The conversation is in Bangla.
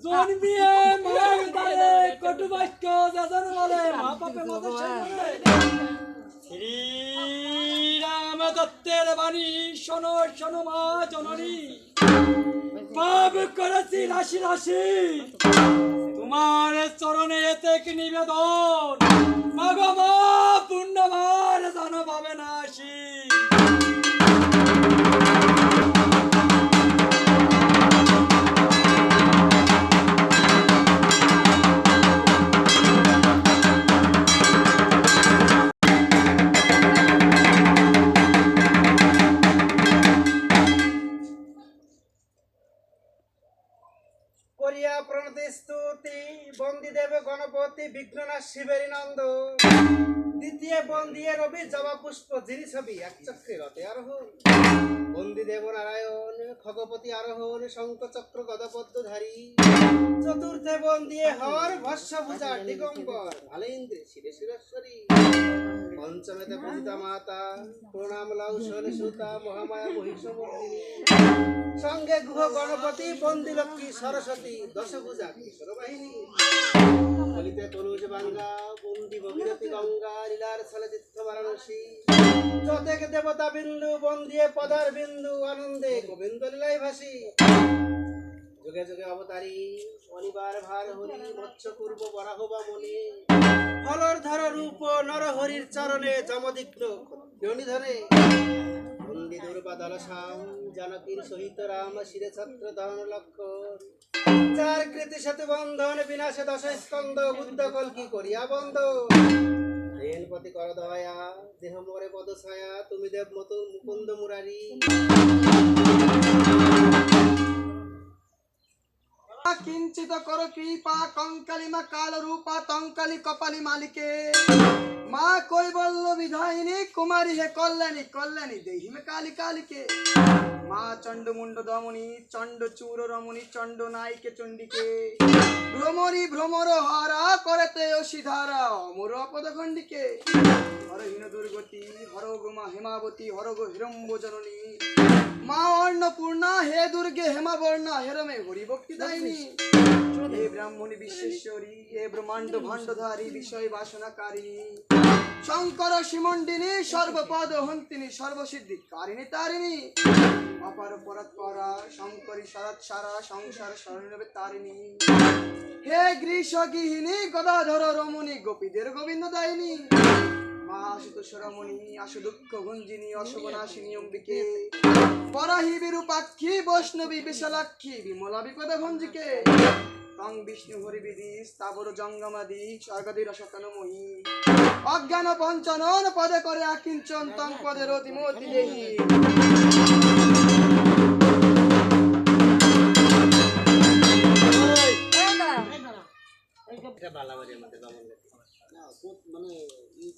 জন্মিয়ে মার দায়ে কটু বাক্য যাজন বলে মা পাপে মত শ্রীরাম দত্তের বাণী শোনো শোনো মা জননী, পাপ করেছি রাশি রাশি, তোমার চরণে এতে কি নিবেদন, মাগো মা পুণ্যমার জানো পাবে না আসি। করিয়া প্রণতি স্তুতি বন্দি দেব গণপতি বিঘ্ননাশ শিবের নন্দ, দ্বিতীয় বন্দিয়ে রবি জবা পুষ্প জিরি ছবি এক চক্রে রথে আরোহণ, বন্দি দেব নারায়ণ খগপতি আরোহণ শঙ্খ চক্র গদপদ্মধারী, চতুর্থে বন্দিয়ে হর ভস্য ভুজা দিগম্বর ভালেন্দ্রে শিরে শিরেশ্বরী, পঞ্চমেতে পূজিতা মাতা প্রণাম লাউ শৈলে সুতা মহামায়া মহিষমর্দিনী, সঙ্গে গুহ গণপতি বন্দি লক্ষ্মী সরস্বতী দশভুজা কিশোর বাহিনী, বলিতে তনুজ বাঙ্গা বন্দি ভগীরথী গঙ্গা লীলার ছলে তীর্থ বারাণসী, যতেক দেবতা বিন্দু বন্দিয়ে পদার বিন্দু আনন্দে গোবিন্দ লীলাই ভাসী, যুগে যুগে অবতারী অনিবার ভার হরি মৎস্য পূর্ব বরাহ বা মনে, ফলর ধর রূপ নরহরির চরণে যমদিগ্ন ধরে, বন্দি দুর্বা দলসাম জানকীর সহিত রাম শিরে ছত্র দহন লক্ষণ, চার কৃতি সেতু বন্ধন বিনাশে দশ স্কন্দ বুদ্ধ কলকি করিয়া বন্ধ, রেলপতি কর দয়া দেহ মোরে পদ ছায়া তুমি দেব মতো মুকুন্দ মুরারি, কিঞ্চিত কর কৃপা কঙ্কালি মা কাল রূপা তঙ্কালি কপালি মালিকে, মা কৈবল্য বিধায়িনী কুমারী হে কল্যাণী কল্যাণী দেহি মে কালী কালিকে, মা চণ্ড মুন্ড দমনী চণ্ড চূর রমণী চণ্ড নায়িকে চণ্ডিকে, ভ্রমরী ভ্রমর হারা করতে অসিধারা অমর অপদখণ্ডিকে, হরহীন দুর্গতি হর গো মা হেমাবতী হর গো হিরম্ব জননী, মা অন্নপূর্ণা হে দুর্গে হেমাবর্ণা হেরমে হরি ভক্তি দায়িনী, হে ব্রাহ্মণী বিশ্বেশ্বরী হে ব্রহ্মাণ্ড ভাণ্ডধারী বিষয় বাসনাকারিণী, শঙ্কর শিমণ্ডিনী সর্বপদ হন্তিনী সর্বসিদ্ধি কারিণী তারিণী, অপার পরাৎপরা শঙ্করী শরৎ সারা সংসার শরণবে তারিণী, হে গ্রীষ্মগৃহিণী গদাধর রমণী গোপীদের গোবিন্দ দায়িনী, মা আশুতোষ রমণী আশু দুঃখ ভঞ্জিনী অশোভনাশিনী অম্বিকে, বরাহি বিরূপাক্ষী বৈষ্ণবী বিশালাক্ষী বিমলা বিপদ ভঞ্জিকে, তং বিষ্ণু হরিবিধি স্থাবর জঙ্গমাদি স্বর্গাদি রসতনময়ী, অজ্ঞান পঞ্চনন পদে করে আকিঞ্চন তং পদে রতিমতি দেহি, এটা বালাবাড়ির মধ্যে মানে এই